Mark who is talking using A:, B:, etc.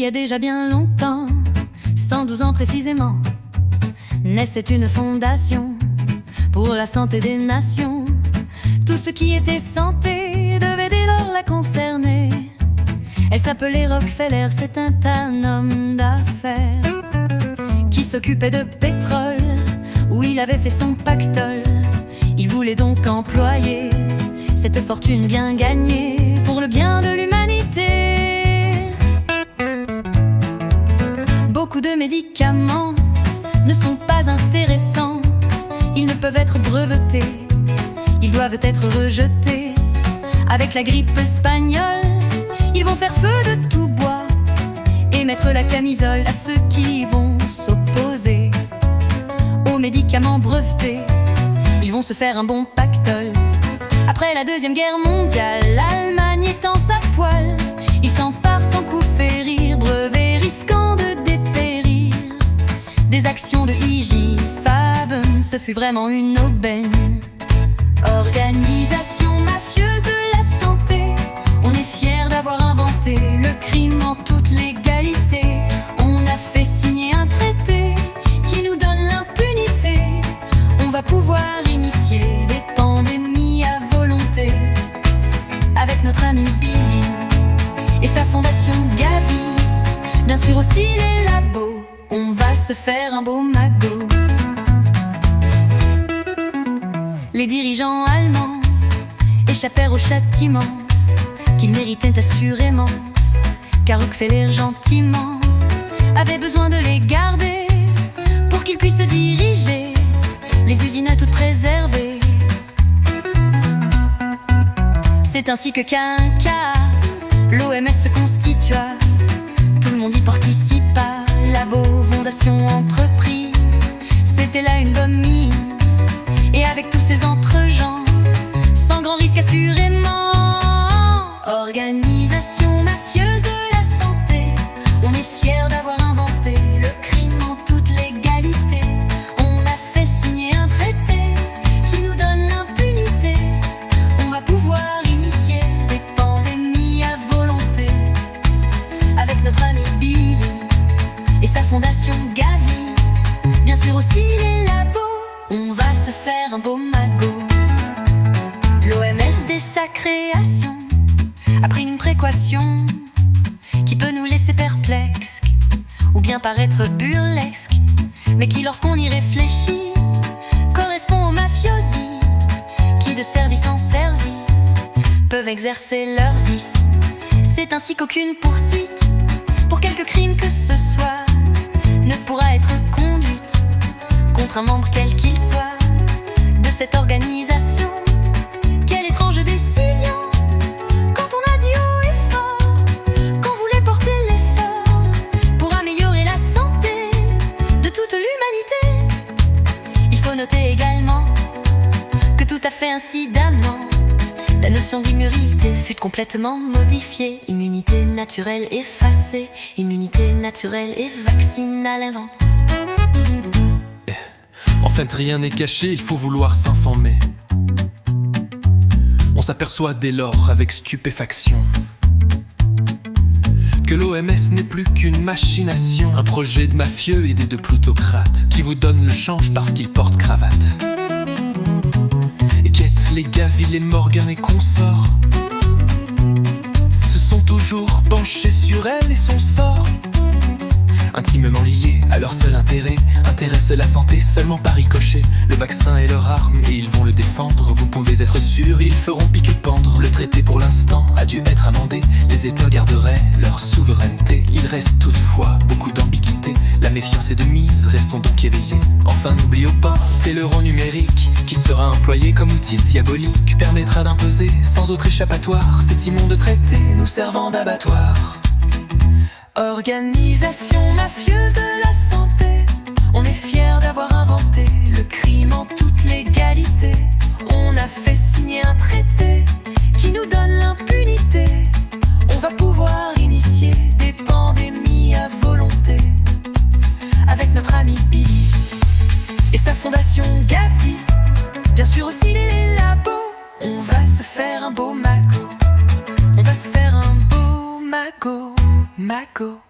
A: a déjà bien longtemps, 112 ans précisément, naissait une fondation pour la santé des nations. Tout ce qui était santé devait dès lors la concerner. Elle s'appelait Rockefeller, c'était un homme d'affaires qui s'occupait de pétrole, où il avait fait son pactole. Il voulait donc employer cette fortune bien gagnée pour le bien de l'humanité. Beaucoup de médicaments ne sont pas intéressants. Ils ne peuvent être brevetés, ils doivent être rejetés. Avec la grippe espagnole, ils vont faire feu de tout bois et mettre la camisole à ceux qui vont s'opposer aux médicaments brevetés. Ils vont se faire un bon pactole. Après la Deuxième Guerre mondiale, l'Allemagne étant à poil, ils s'emparent sans coup férir, brevets risquant de dépérir. Des actions de IG Farben, ce fut vraiment une aubaine. Organisation mafieuse de la santé, on est fiers d'avoir inventé le crime en toute légalité. On a fait signer un traité qui nous donne l'impunité. On va pouvoir initier des pandémies à volonté. Avec notre ami Billy et sa fondation Gavi, bien sûr aussi les labos, on va se faire un beau magot. Les dirigeants allemands échappèrent au châtiment qu'ils méritaient assurément, car Rockefeller gentiment avait besoin de les garder pour qu'ils puissent diriger les usines toutes préservées. C'est ainsi que Quinca, l'OMS se constitua. Tout le monde y participa, labo, fondation, entreprise. C'était là une bonne mise, et avec tous ces entre-gens, sans grand risque assurément. Organisation mafieuse de la santé, on est fiers d'avoir inventé le crime en toute légalité. On a fait signer un traité qui nous donne l'impunité. On va pouvoir initier des pandémies à volonté. Avec notre ami Billy et sa fondation Gavi, bien sûr aussi les labos, on va se faire un beau magot. L'OMS dès sa création a pris une précaution qui peut nous laisser perplexes ou bien paraître burlesque, mais qui lorsqu'on y réfléchit correspond aux mafiosi qui de service en service peuvent exercer leur vice. C'est ainsi qu'aucune poursuite pour quelque crime que ce soit ne pourra être conduite contre un membre quel qu'il soit de cette organisation. Quelle étrange décision, quand on a dit haut et fort qu'on voulait porter l'effort pour améliorer la santé de toute l'humanité. Il faut noter également que tout à fait incidemment, la notion d'immunité fut complètement modifiée. Immunité naturelle effacée, immunité naturelle et vaccinale inventée.
B: En fait, rien n'est caché, il faut vouloir s'informer. On s'aperçoit dès lors avec stupéfaction que l'OMS n'est plus qu'une machination, un projet de mafieux aidé de plutocrates qui vous donne le change parce qu'ils portent cravate. Et qu'est-ce les Gavi, les Morgan et consorts se sont toujours penchés sur elle et son sort, intimement liés à leur seul intérêt, intéressent la santé seulement par ricochet. Le vaccin est leur arme et ils vont le défendre. Vous pouvez être sûr, ils feront pique-pendre. Le traité pour l'instant a dû être amendé. Les États garderaient leur souveraineté. Il reste toutefois beaucoup d'ambiguïté. La méfiance est de mise, restons donc éveillés. Enfin n'oublions pas, c'est l'euro numérique qui sera employé comme outil diabolique, permettra d'imposer sans autre échappatoire cet immonde traité nous servant d'abattoir.
A: Organisation mafieuse de la santé, on est fiers d'avoir inventé le crime en toute légalité. On a fait signer un traité qui nous donne l'impunité. On va pouvoir initier des pandémies à volonté. Avec notre ami Billy et sa fondation Gavi, bien sûr aussi les labos, on va se faire un beau magot. On va se faire un beau magot. Magot.